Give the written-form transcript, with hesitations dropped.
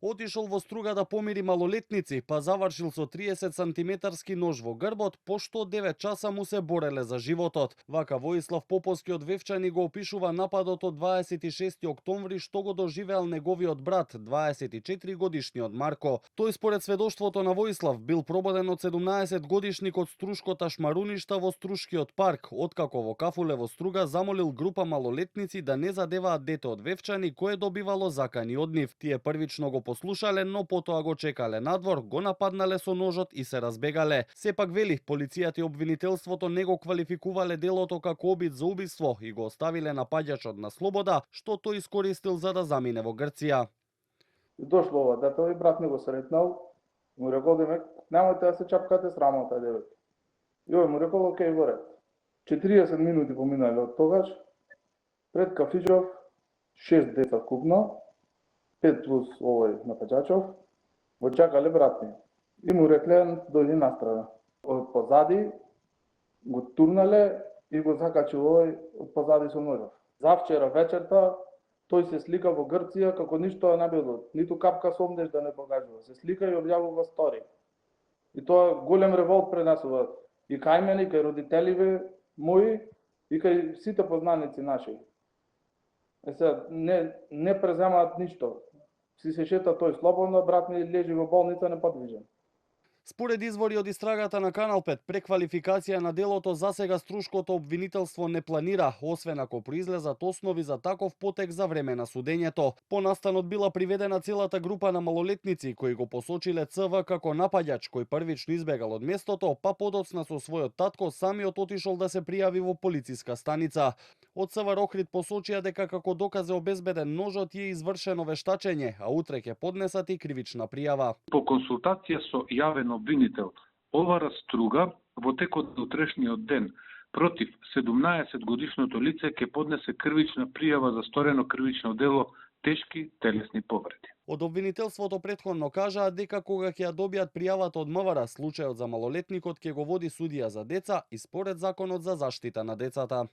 Отишол во Струга да помири малолетници, па завршил со 30 сантиметарски нож во грбот, пошто 9 часа му се бореле за животот. Вака Воислав Поповски од Вевчани го опишува нападот од 26 октомври што го доживеал неговиот брат, 24 годишниот Марко. Тој според сведоштвото на Воислав бил прободен од 17 годишник од Струшкото шмаруништа во Струшкиот парк, откако во кафуле во Струга замолил група малолетници да не задеваат дете од Вевчани кое добивало закани од нив. Тие првично го послушале, но потоа го чекале надвор, го нападнале со ножот и се разбегале. Сепак вели, полицијата и обвинителството не го квалификувале делото како обид за убиство и го оставиле напаѓачот на слобода, што тој искористил за да замине во Грција. Дошло ова дете, и брат не го сретнал, му рекол демек, немојте да се чапкате с рамата, девет. И овој му рекол, окей, во ред. 40 минути поминале од тогаш, пред кафичов, 6 деца купно, 5 плюс овој напаѓачов, го чакале брат ми. И му рекле, дојди настрана. Од позади го турнале и го закачил овој од позади со ножов. Завчера вечерта тој се слика во Грција како ништо не било, ниту капка сомнеш да не покажува. Се слика и објавува стори. И тоа голем револт пренесува и кај мене, и кај родителиве мои, и кај сите познаници наши. Сега не преземаат ништо. Си се шета тој слободно, брат ми лежи во болница неподвижен. Според извори од истрагата на Канал 5, преквалификација на делото засега Струшкото обвинителство не планира, освен ако произлезат основи за таков потек за време на судењето. По настанот била приведена целата група на малолетници кои го посочиле ЦВ како напаѓач кој првично избегал од местото, па подоцна со својот татко самиот отишол да се пријави во полициска станица. Од ЦВ Охрид посочија дека како доказ е обезбеден ножот и е извршено вештачење, а утре ќе поднесат и кривична пријава. По консултација со јавен обвинител Овара Струга, во текот на утрешниот ден против 17 годишното лице ќе поднесе кривична пријава за сторено кривично дело тешки телесни повреди. Од обвинителството претходно кажаа дека кога ќе ја добијат пријавата од МВР, случајот за малолетникот ќе го води судија за деца и според законот за заштита на децата.